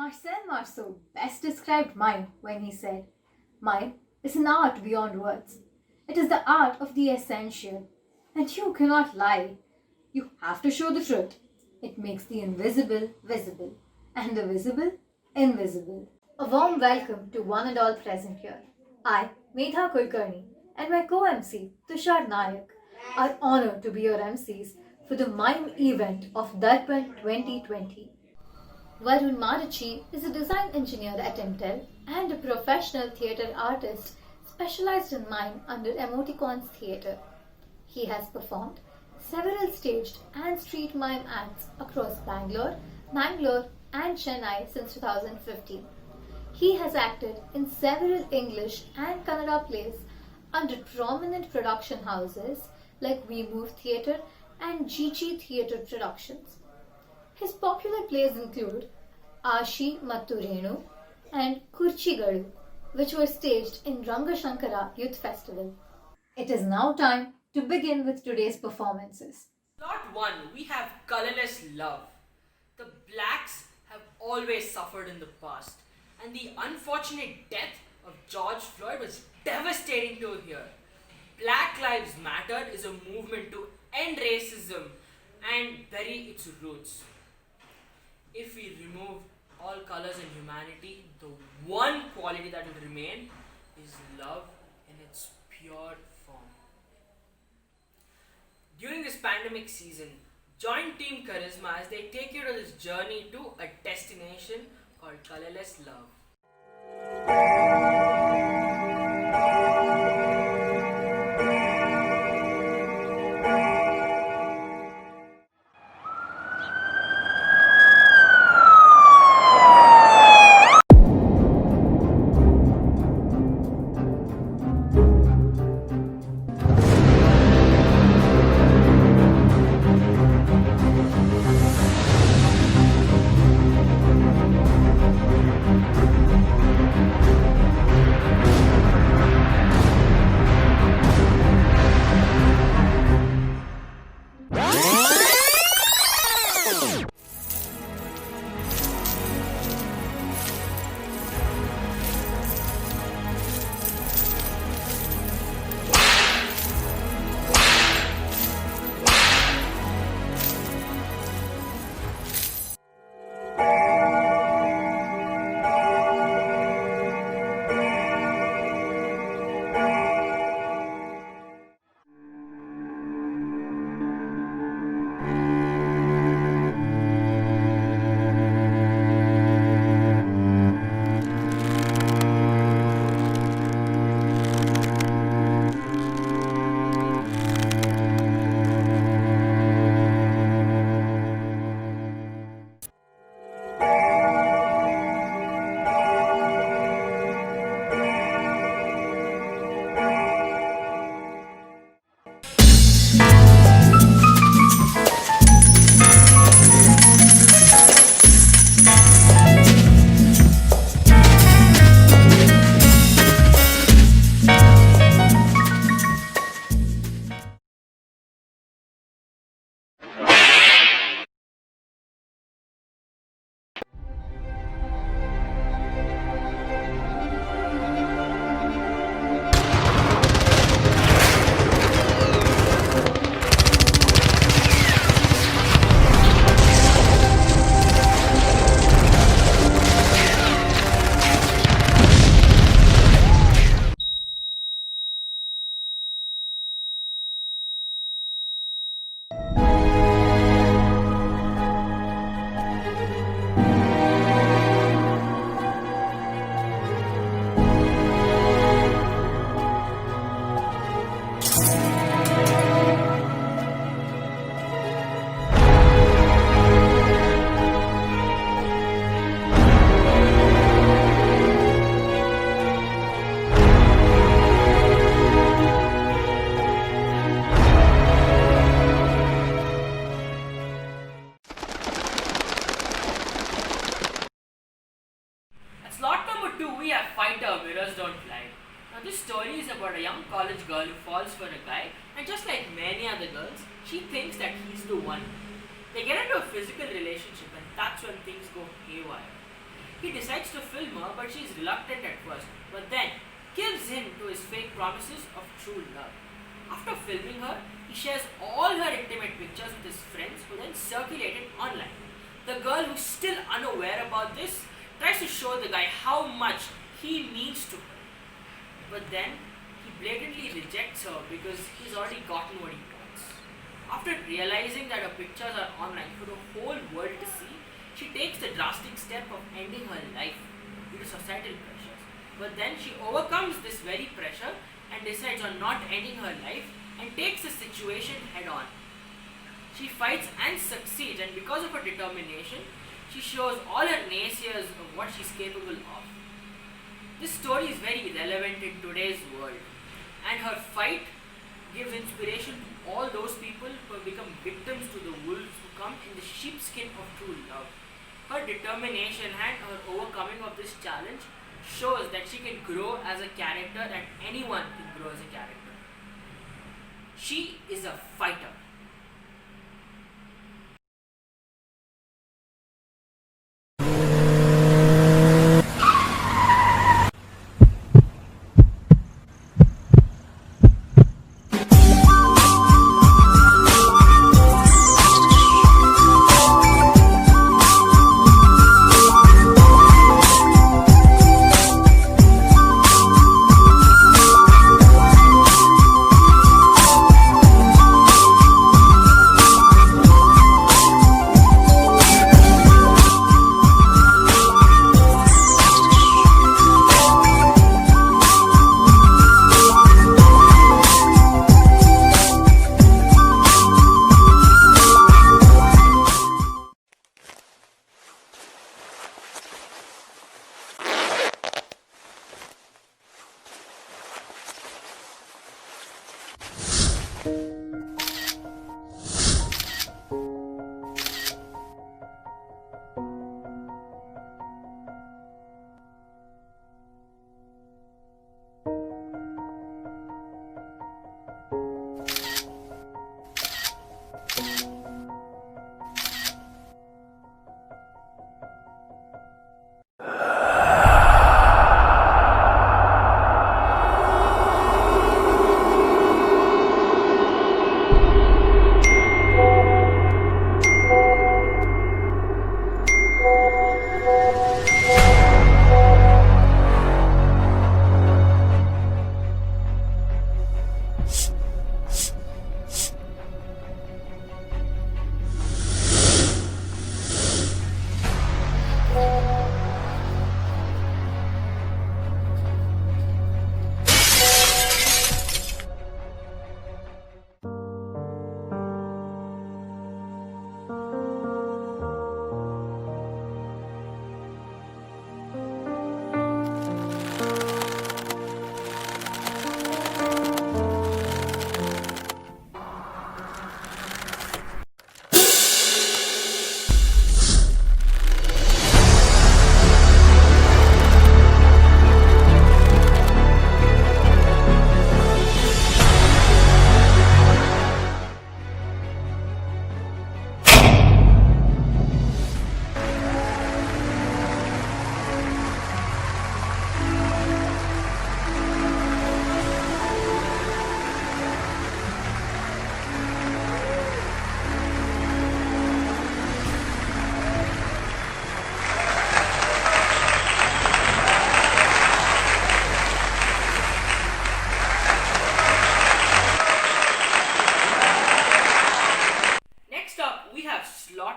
Marcel Marceau best described mime when he said, "Mime is an art beyond words. It is the art of the essential. And you cannot lie. You have to show the truth. It makes the invisible visible and the visible invisible." A warm welcome to one and all present here. I, Medha Kulkarni, and my co-MC, Tushar Nayak, are honored to be your MCs for the mime event of Darpan 2020. Varun Marachi is a design engineer at Intel and a professional theatre artist specialized in mime under Emoticons Theatre. He has performed several staged and street mime acts across Bangalore and Chennai since 2015. He has acted in several English and Kannada plays under prominent production houses like We Move Theatre and GG Theatre Productions. His popular plays include Ashi Mattu Renu and Kurchigalu, which were staged in Rangashankara Youth Festival. It is now time to begin with today's performances. Plot 1, we have colorless love. The blacks have always suffered in the past, and the unfortunate death of George Floyd was devastating to hear. Black Lives Matter is a movement to end racism and bury its roots. If we remove all colors in humanity, the one quality that will remain is love in its pure form. During this pandemic season, join Team Charisma as they take you to this journey to a destination called Colorless Love. This story is about a young college girl who falls for a guy, and just like many other girls, she thinks that he's the one. They get into a physical relationship, and that's when things go haywire. He decides to film her, but she is reluctant at first, but then gives in to his fake promises of true love. After filming her, he shares all her intimate pictures with his friends who then circulate it online. The girl, who's still unaware about this, tries to show the guy how much he means to her. But then he blatantly rejects her because he's already gotten what he wants. After realizing that her pictures are online for the whole world to see, she takes the drastic step of ending her life due to societal pressures. But then she overcomes this very pressure and decides on not ending her life and takes the situation head on. She fights and succeeds, and because of her determination, she shows all her naysayers of what she's capable of. This story is very relevant in today's world, and her fight gives inspiration to all those people who have become victims to the wolves who come in the sheepskin of true love. Her determination and her overcoming of this challenge shows that she can grow as a character and anyone can grow as a character. She is a fighter.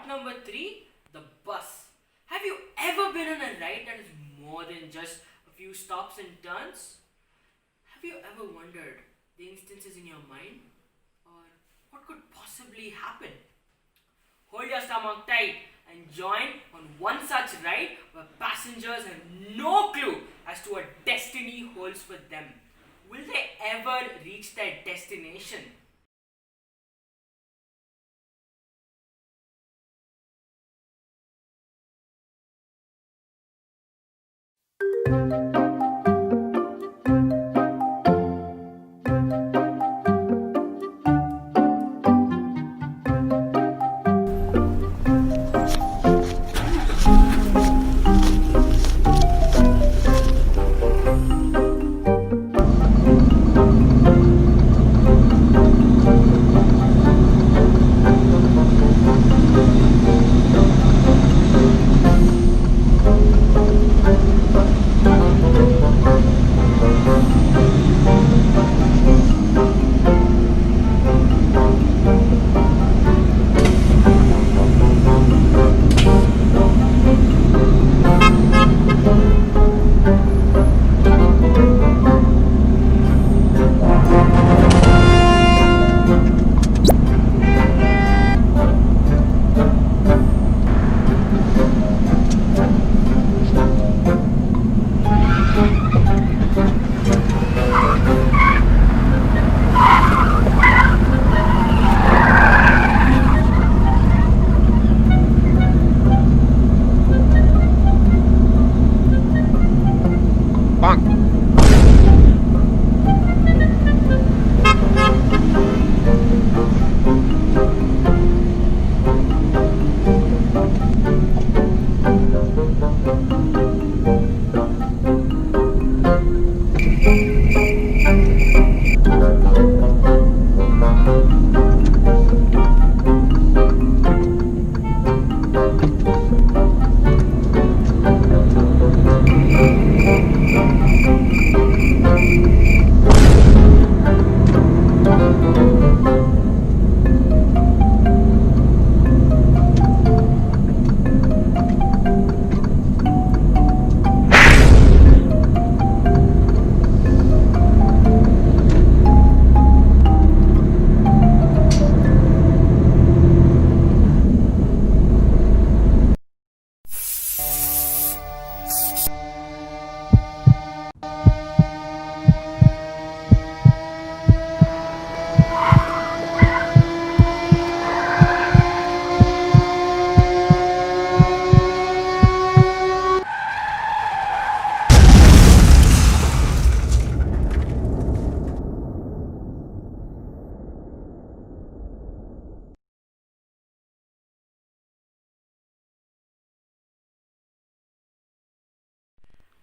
Number 3, the bus. Have you ever been on a ride that is more than just a few stops and turns? Have you ever wondered the instances in your mind? Or what could possibly happen? Hold your stomach tight and join on one such ride where passengers have no clue as to what destiny holds for them. Will they ever reach their destination?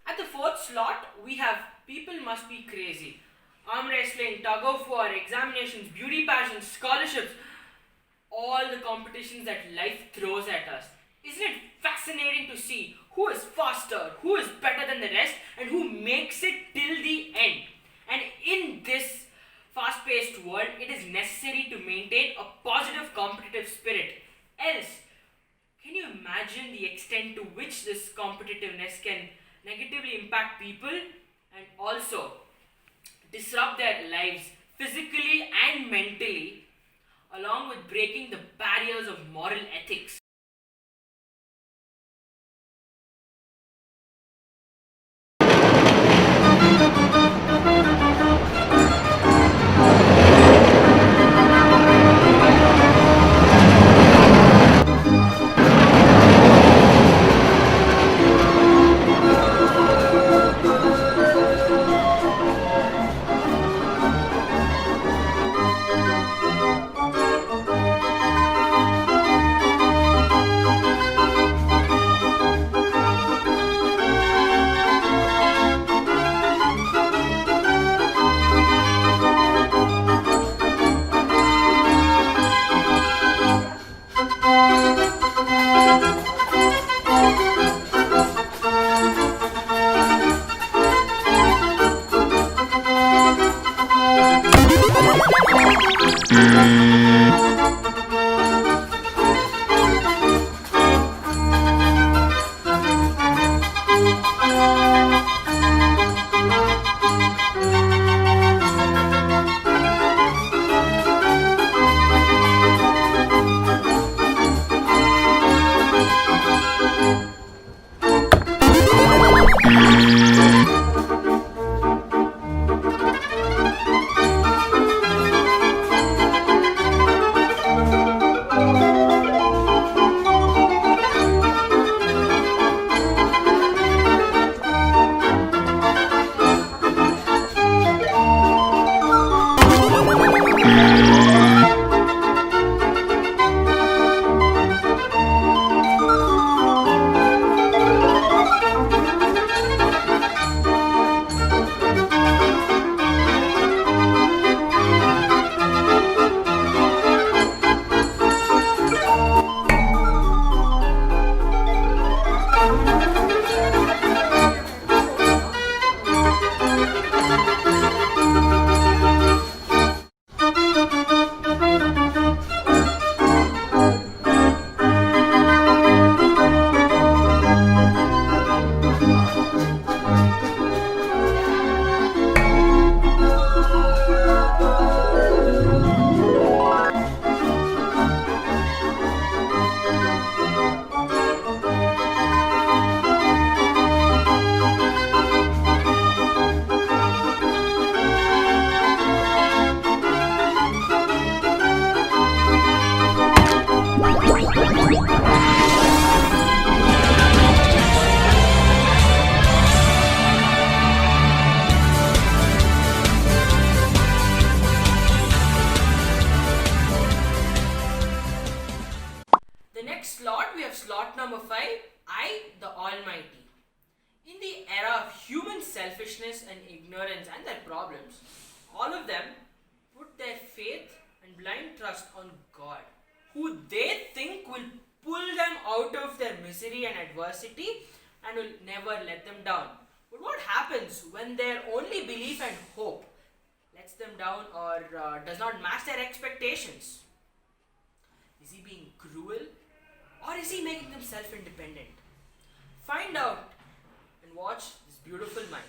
At the fourth slot, we have People Must Be Crazy. Arm wrestling, tug of war, examinations, beauty pageants, scholarships, all the competitions that life throws at us. Isn't it fascinating to see who is faster, who is better than the rest, and who makes it till the end? And in this fast paced world, it is necessary to maintain a positive competitive spirit. Else, can you imagine the extent to which this competitiveness can negatively impact people and also disrupt their lives physically and mentally, along with breaking the barriers of moral ethics? The next slot, we have slot number 5, I, the Almighty. In the era of human selfishness and ignorance and their problems, all of them put their faith and blind trust on God, who they think will pull them out of their misery and adversity and will never let them down. But what happens when their only belief and hope lets them down or does not match their expectations? Is he being cruel or is he making them self independent? Find out and watch this beautiful Mime.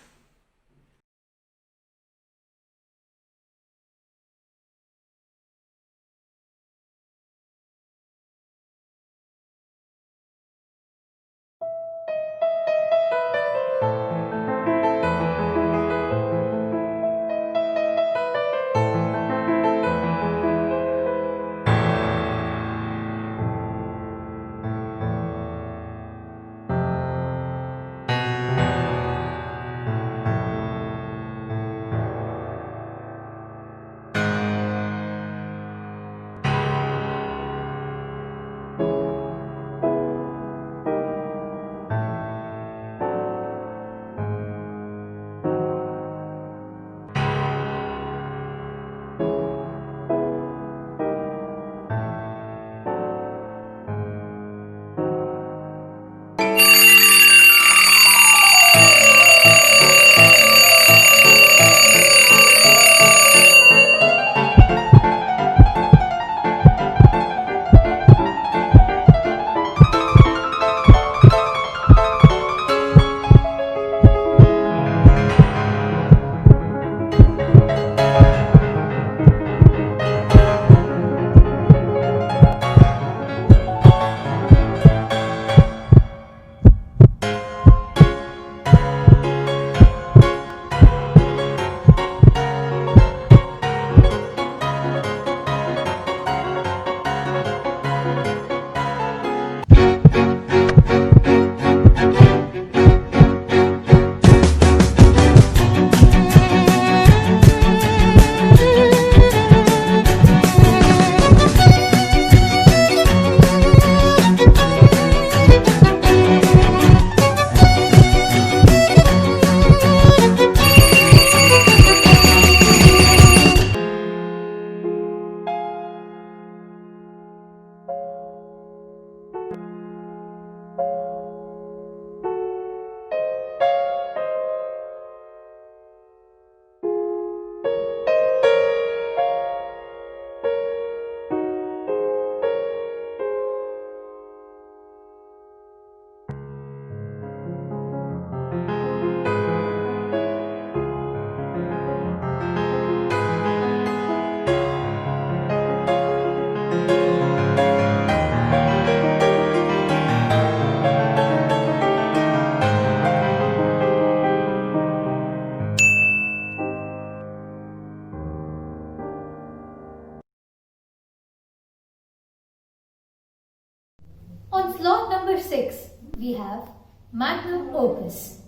On slot number 6, we have Magnum Opus.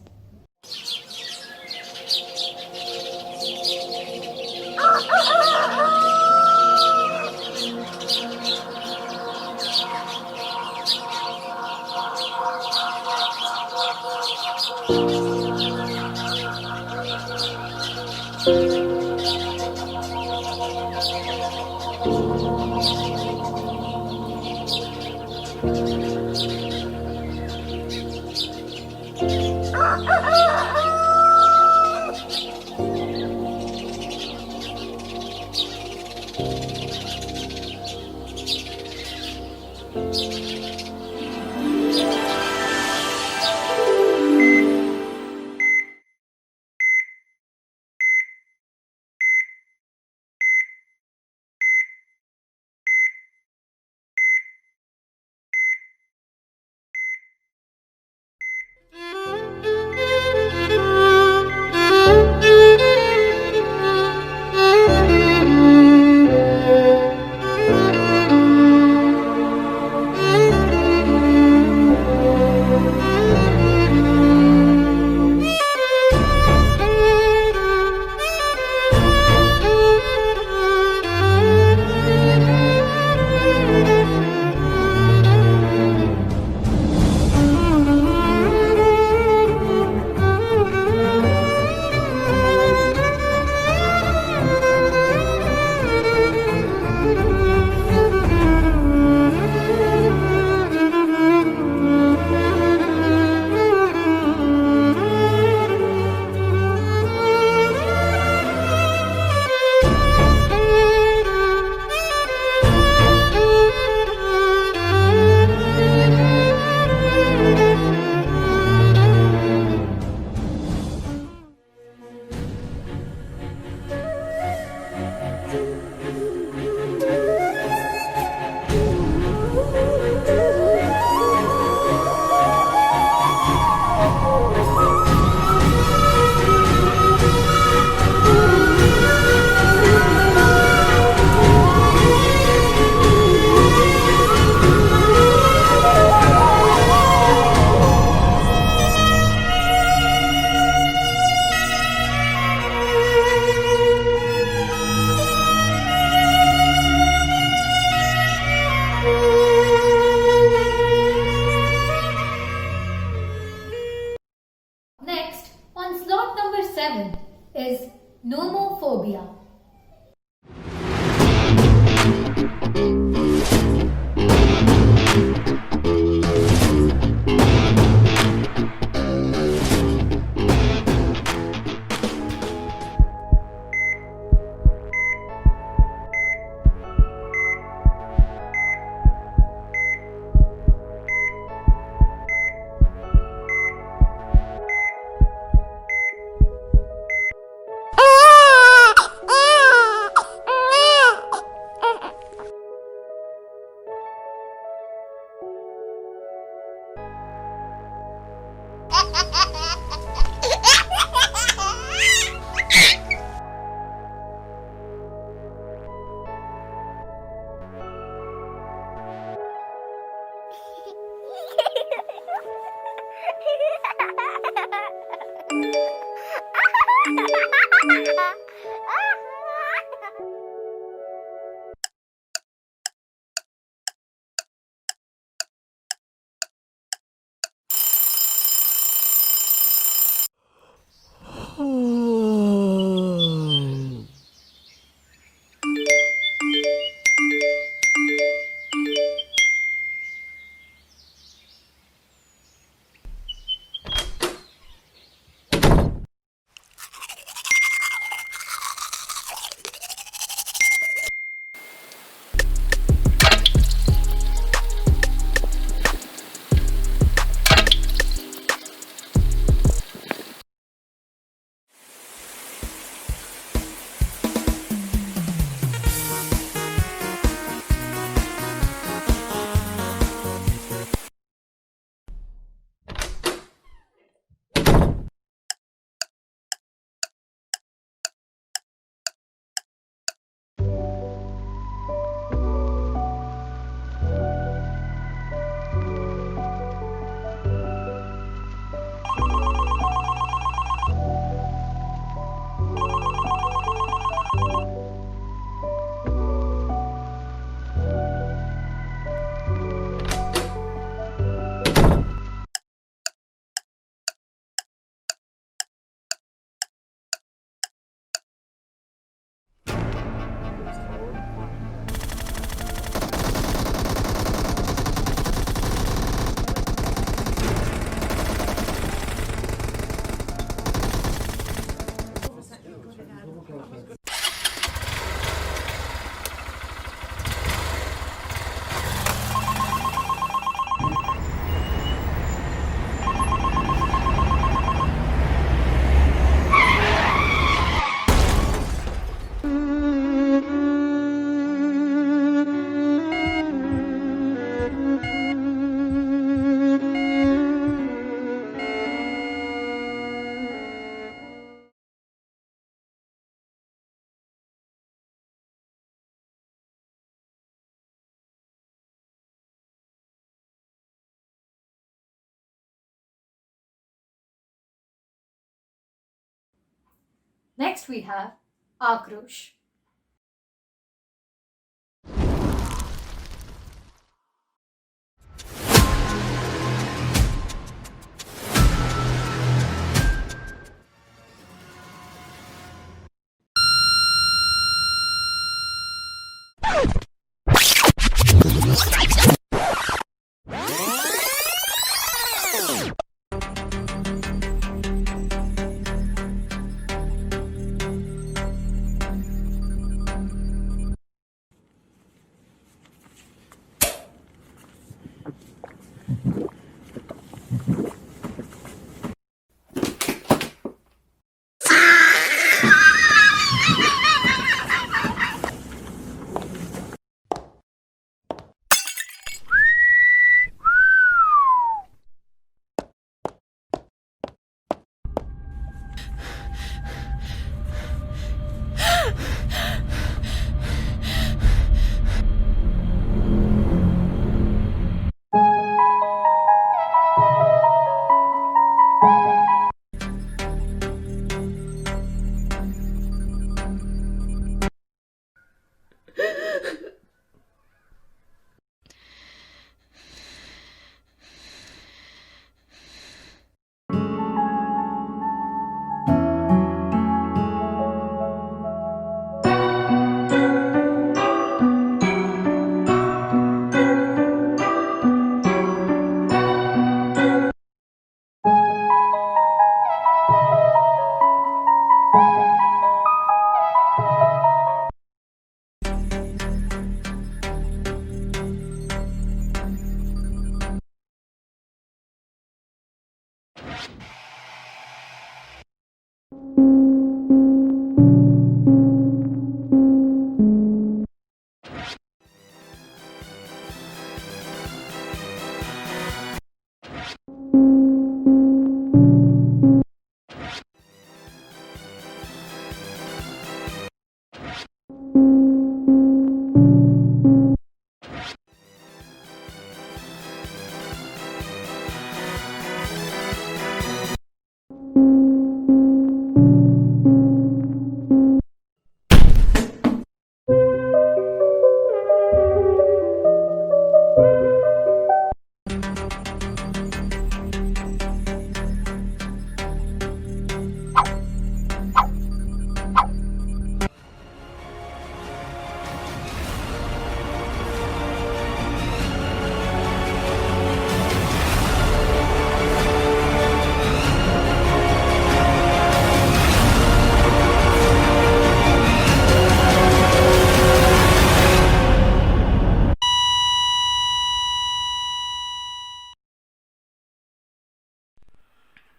Next we have Akrosh.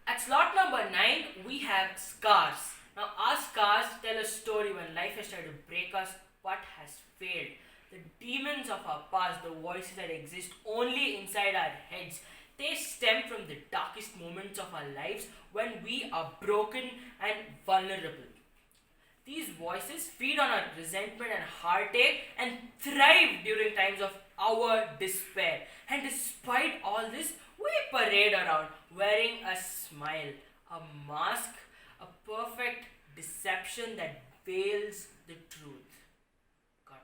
At slot number 9, we have scars. Now, our scars tell a story when life has tried to break us, but has failed. The demons of our past, the voices that exist only inside our heads, they stem from the darkest moments of our lives when we are broken and vulnerable. These voices feed on our resentment and heartache and thrive during times of our despair. And despite all this, we parade around wearing a smile, a mask, a perfect deception that veils the truth. Cut.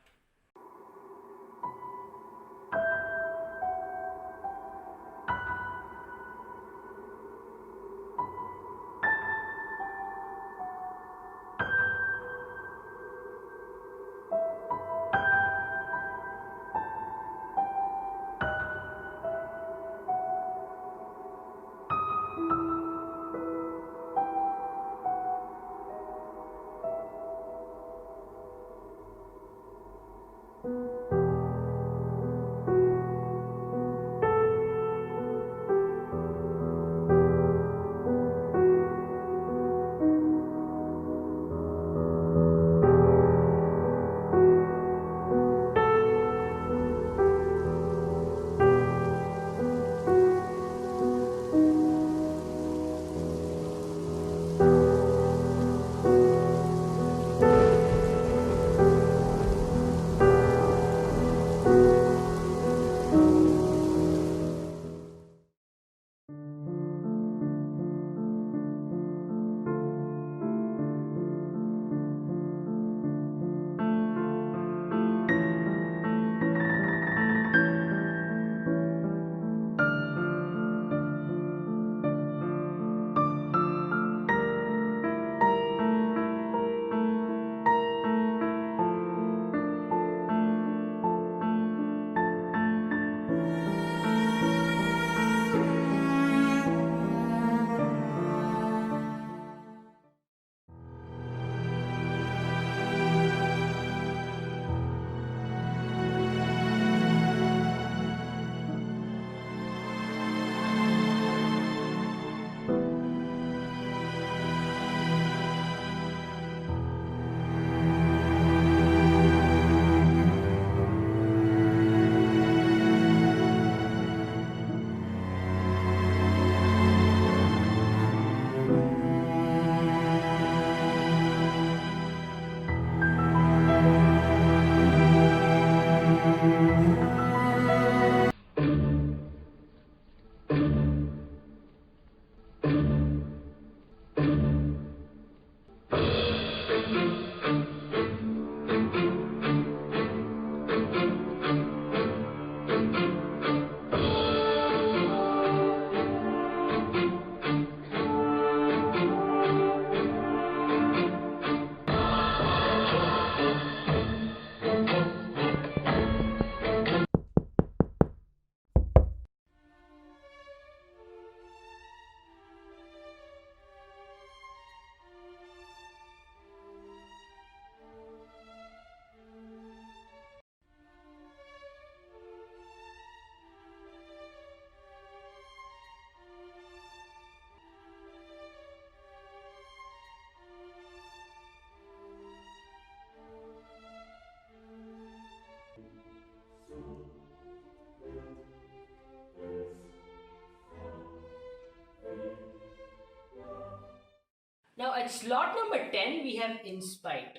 At slot number 10, we have Inspite.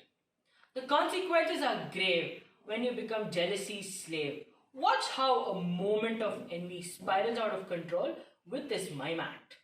The consequences are grave when you become jealousy's slave. Watch how a moment of envy spirals out of control with this mime act.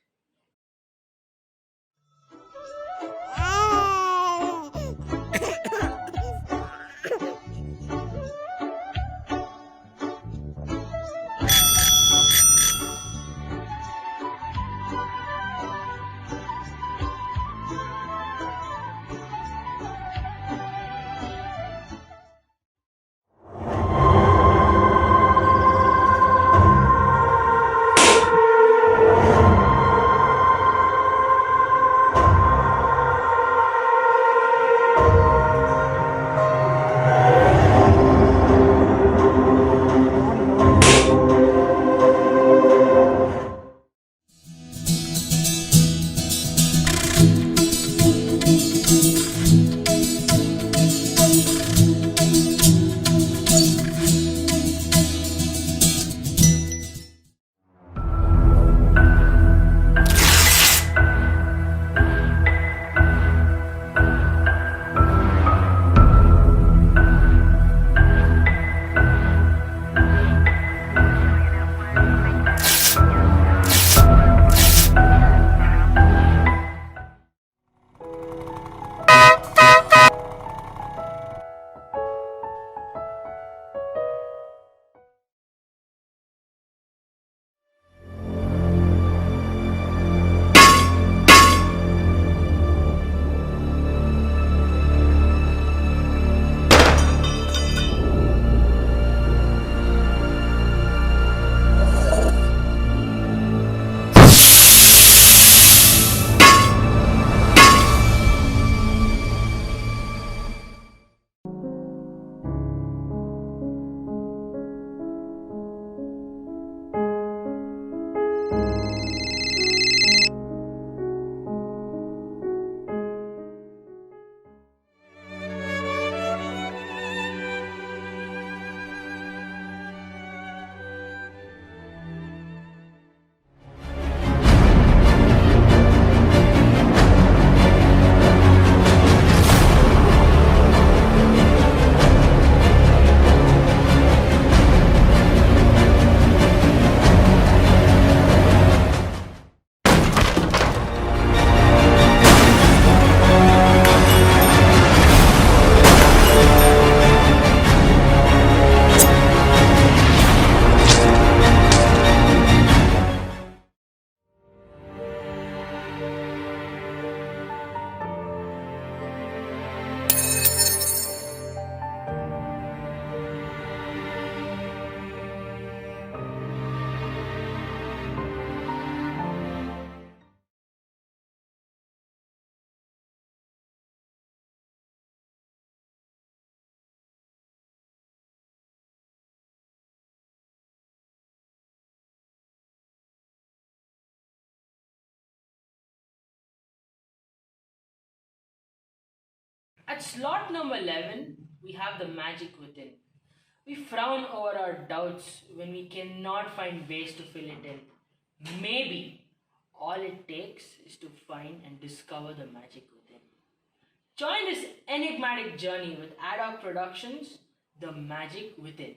At slot number 11, we have the magic within. We frown over our doubts when we cannot find ways to fill it in. Maybe all it takes is to find and discover the magic within. Join this enigmatic journey with Ad hoc Productions, The Magic Within.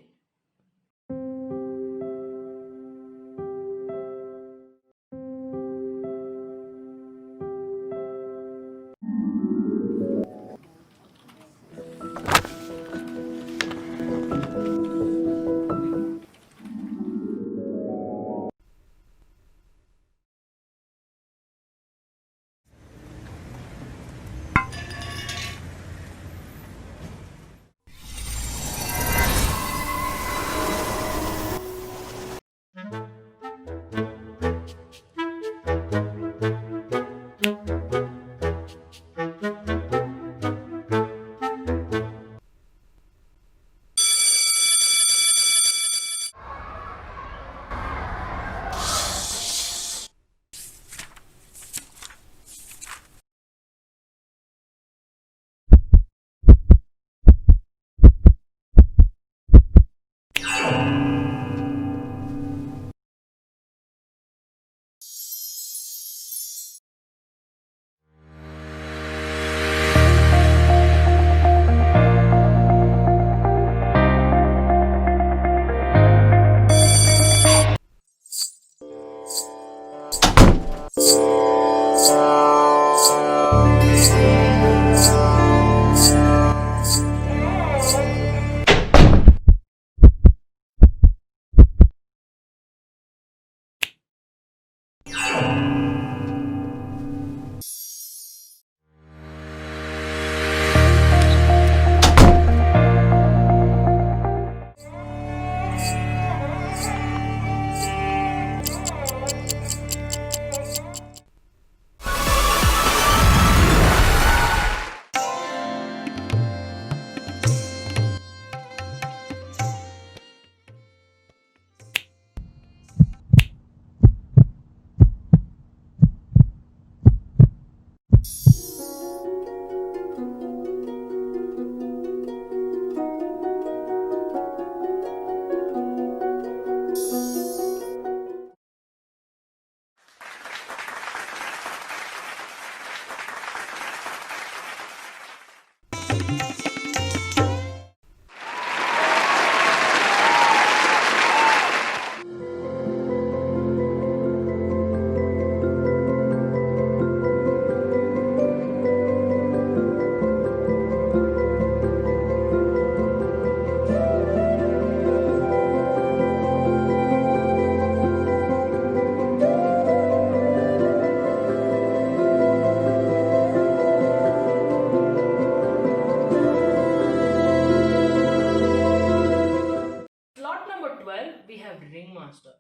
we have Ringmaster.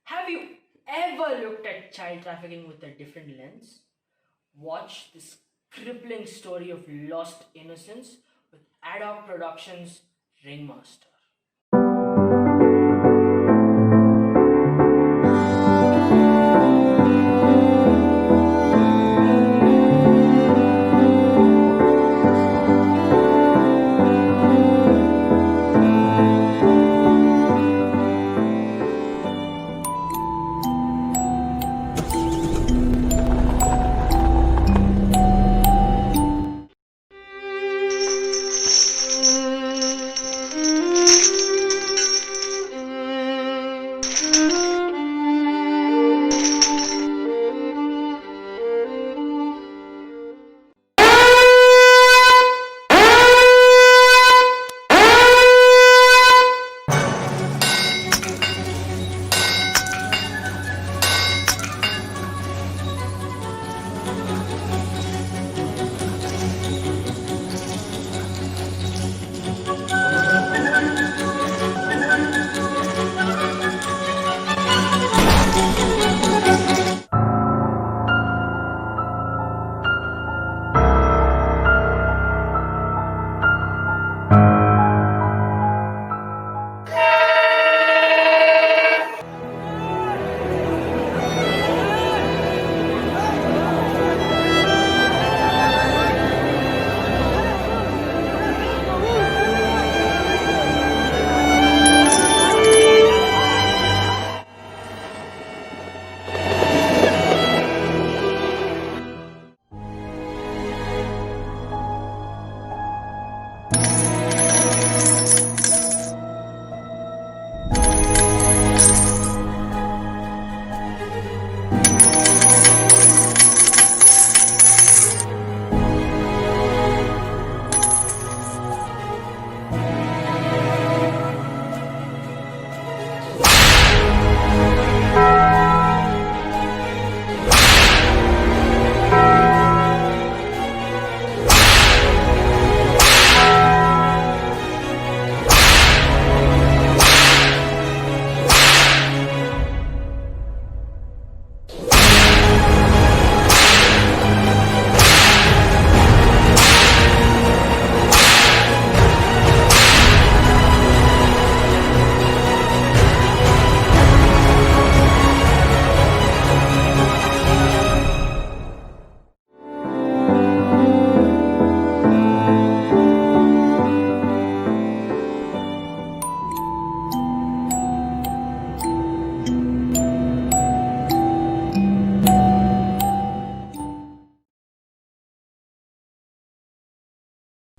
Have you ever looked at child trafficking with a different lens? Watch this crippling story of lost innocence with Ad hoc Productions' Ringmaster.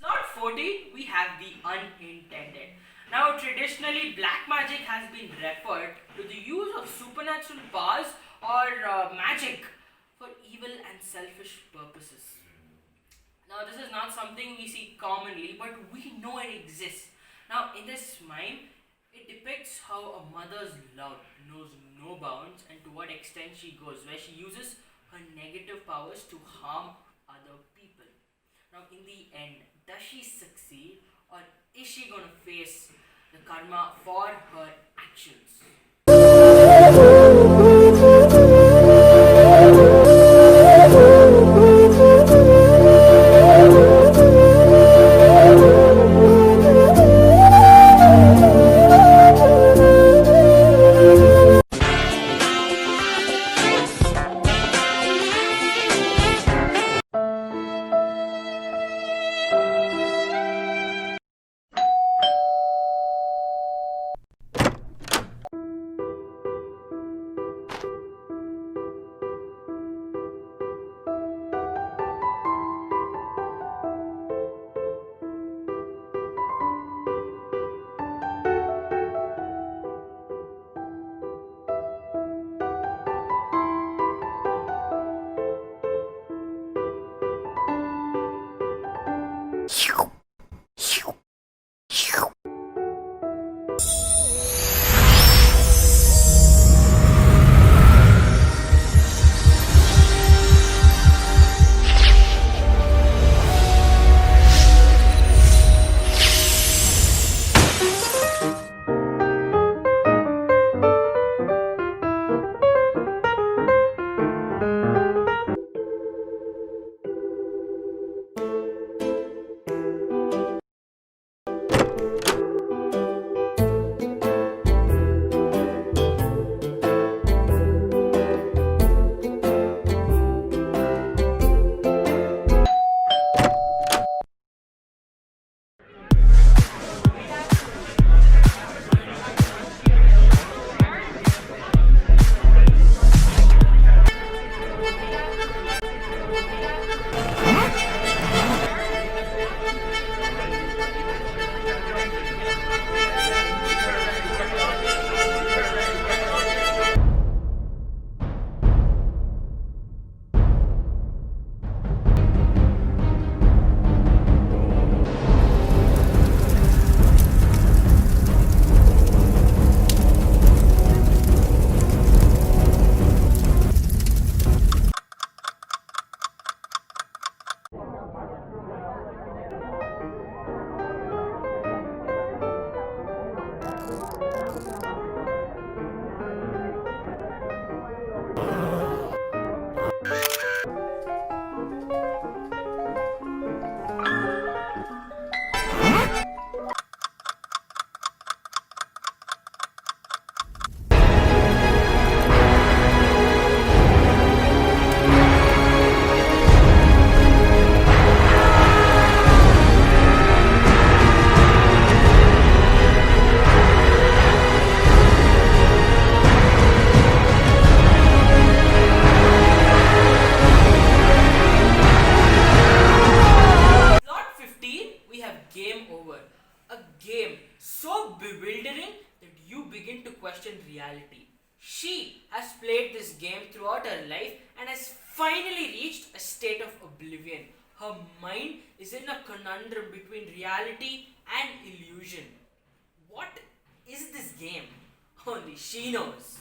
Slot 14, we have the unintended. Now, traditionally, black magic has been referred to the use of supernatural powers or magic for evil and selfish purposes. Now, this is not something we see commonly, but we know it exists. Now, in this mime, it depicts how a mother's love knows no bounds and to what extent she goes, where she uses her negative powers to harm other people. Now, in the end, does she succeed or is she going to face the karma for her actions? so bewildering that you begin to question reality. She has played this game throughout her life and has finally reached a state of oblivion. Her mind is in a conundrum between reality and illusion. What is this game? Only she knows.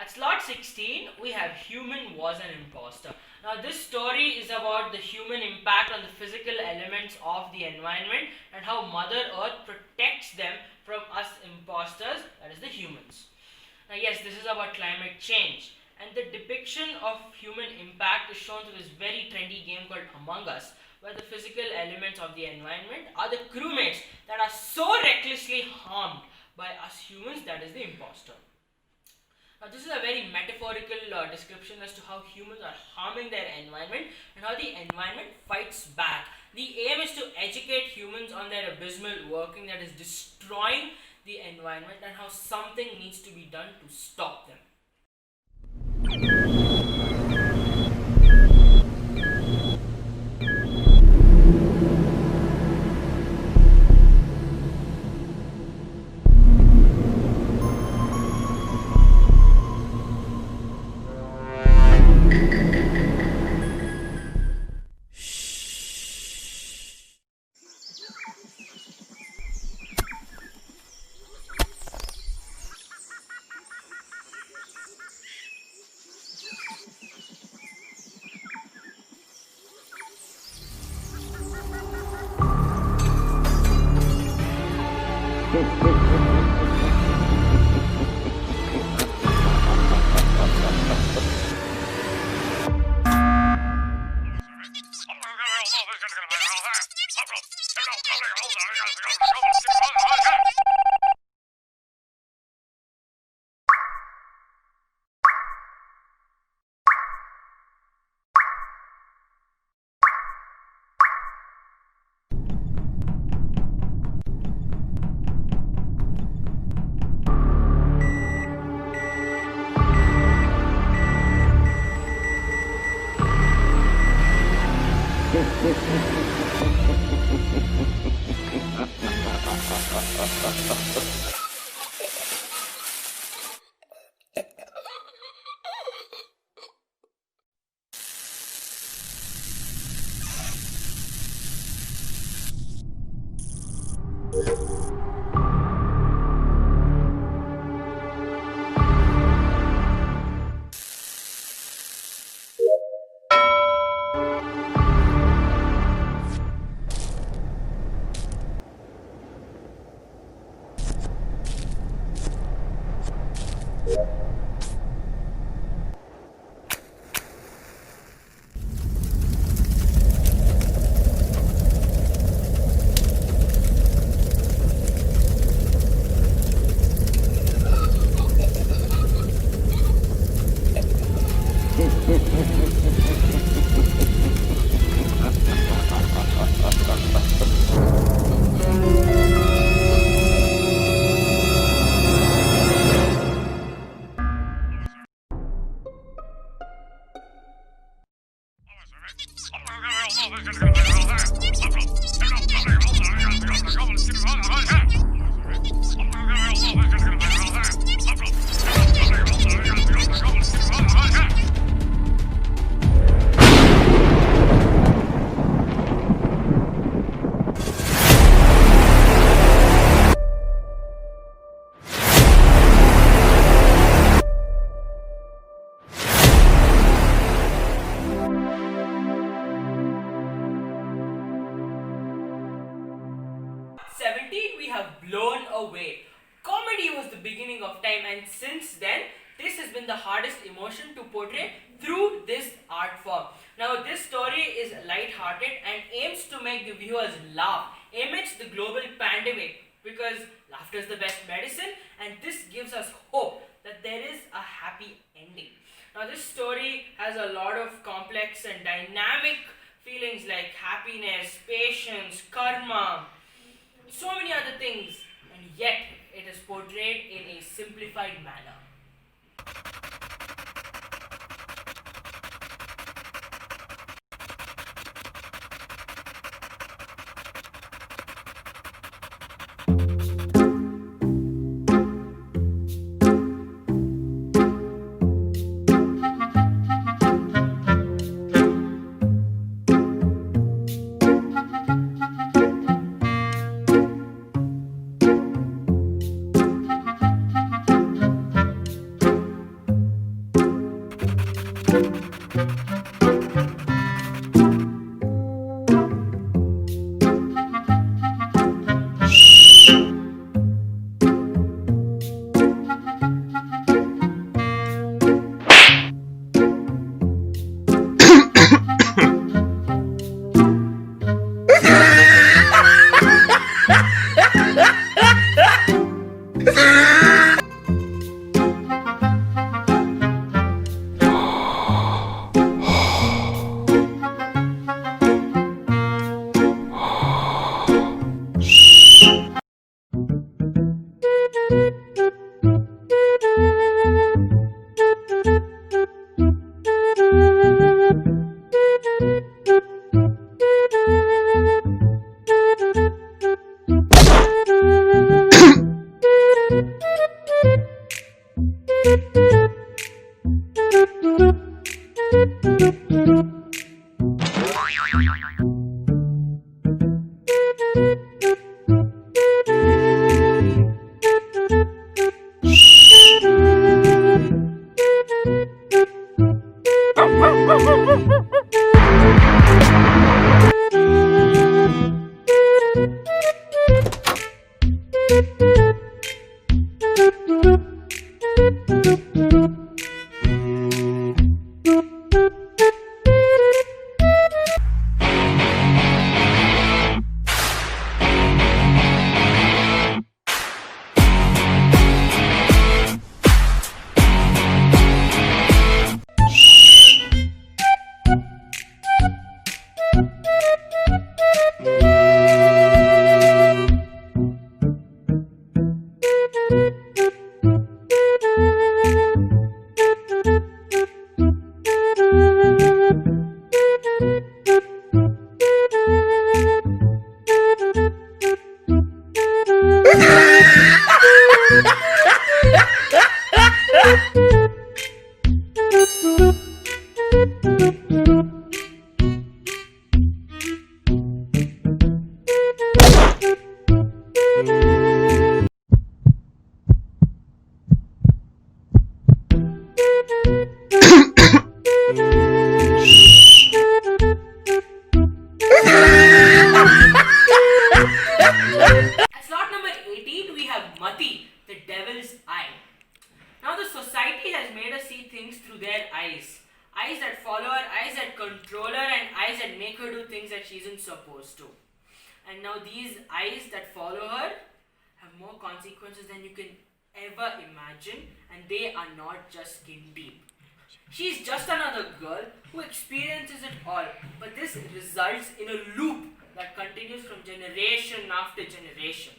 At slot 16, we have Human Was an Imposter. Now, this story is about the human impact on the physical elements of the environment and how Mother Earth protects them from us imposters, that is, the humans. Now, yes, this is about climate change, and the depiction of human impact is shown through this very trendy game called Among Us, where the physical elements of the environment are the crewmates that are so recklessly harmed by us humans, that is, the imposter. Now, this is a very metaphorical description as to how humans are harming their environment and how the environment fights back. The aim is to educate humans on their abysmal working that is destroying the environment and how something needs to be done to stop them. We have blown away. Comedy was the beginning of time, and since then, this has been the hardest emotion to portray through this art form. Now, this story is light-hearted and aims to make the viewers laugh amidst the global pandemic, because laughter is the best medicine, and this gives us hope that there is a happy ending. Now, this story has a lot of complex and dynamic feelings like happiness, patience, karma, so many other things, and yet it is portrayed in a simplified manner. has made us see things through their eyes. Eyes that follow her, eyes that control her, and eyes that make her do things that she isn't supposed to. And now these eyes that follow her have more consequences than you can ever imagine, and they are not just skin deep. She's just another girl who experiences it all, but this results in a loop that continues from generation after generation.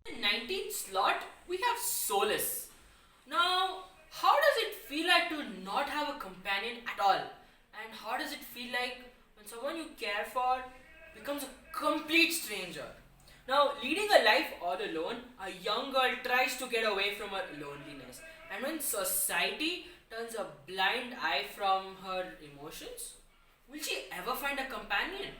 In the 19th slot, we have Solace. Now, how does it feel like to not have a companion at all? And how does it feel like when someone you care for becomes a complete stranger? Now, leading a life all alone, a young girl tries to get away from her loneliness. And when society turns a blind eye from her emotions, will she ever find a companion?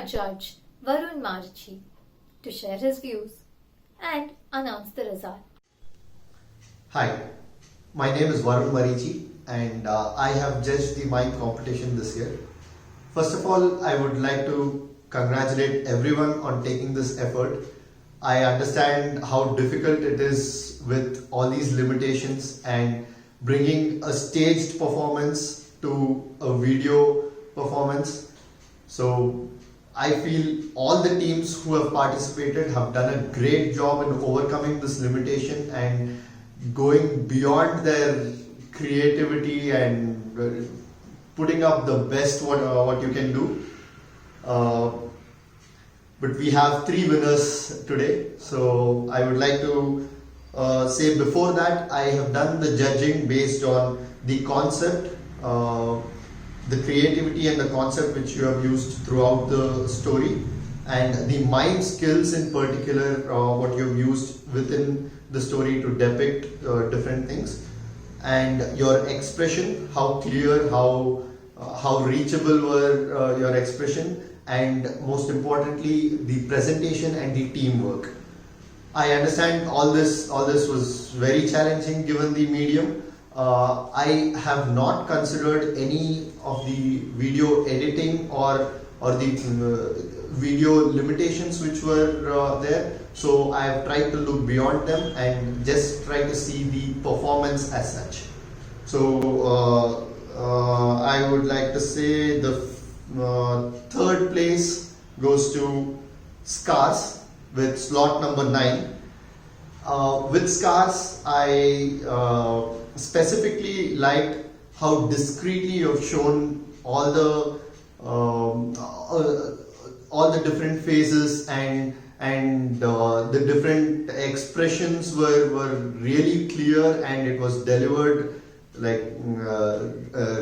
judge Varun Marichi to share his views and announce the result. Hi, my name is Varun Marichi and I have judged the Mime competition this year. First of all, I would like to congratulate everyone on taking this effort. I understand how difficult it is with all these limitations and bringing a staged performance to a video performance. So I feel all the teams who have participated have done a great job in overcoming this limitation and going beyond their creativity and putting up the best what you can do. But we have 3 winners today, so I would like to say before that I have done the judging based on the concept, the creativity and the concept which you have used throughout the story, and the mind skills in particular, what you have used within the story to depict different things, and your expression, how clear, how reachable were your expression, and most importantly the presentation and the teamwork. I understand all this was very challenging given the medium. I have not considered any of the video editing or the video limitations which were there. So I have tried to look beyond them and just try to see the performance as such. So I would like to say the 3rd place goes to Scars with slot number 9. With Scars, I specifically liked how discreetly you have shown all the different phases and the different expressions were really clear and it was delivered like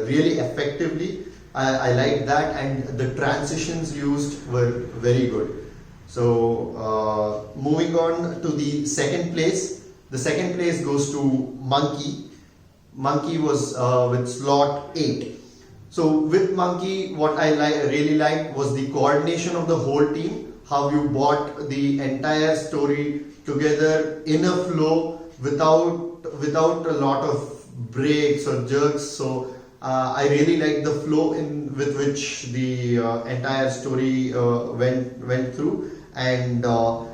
really effectively. I like that, and the transitions used were very good. So moving on to the 2nd place. The 2nd place goes to Monkey. Monkey was with slot 8. So with Monkey, what I really liked was the coordination of the whole team, how you brought the entire story together in a flow without a lot of breaks or jerks. So I really liked the flow with which the entire story went through, and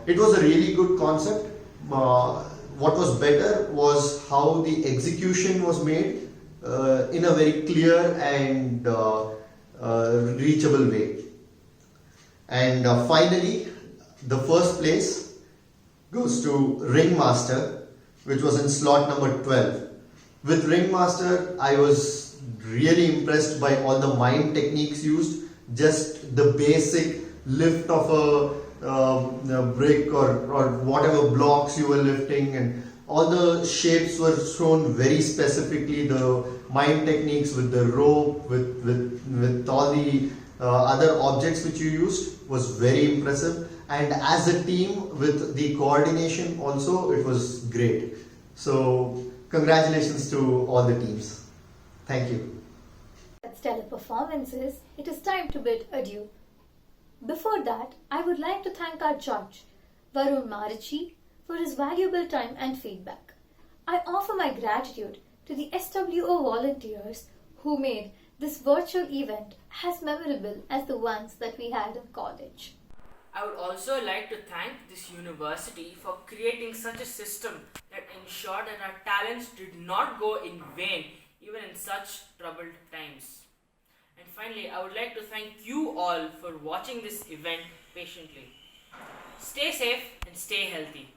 it was a really good concept. What was better was how the execution was made in a very clear and reachable way. And finally, the 1st place goes to Ringmaster, which was in slot number 12. With Ringmaster, I was really impressed by all the mime techniques used. Just the basic lift of a brick or whatever blocks you were lifting, and all the shapes were shown very specifically. The mime techniques with the rope, with all the other objects which you used was very impressive. And as a team with the coordination also, it was great. So congratulations to all the teams. Thank you. With stellar performances, it is time to bid adieu. Before that, I would like to thank our judge, Varun Marichi, for his valuable time and feedback. I offer my gratitude to the SWO volunteers who made this virtual event as memorable as the ones that we had in college. I would also like to thank this university for creating such a system that ensured that our talents did not go in vain even in such troubled times. And finally, I would like to thank you all for watching this event patiently. Stay safe and stay healthy.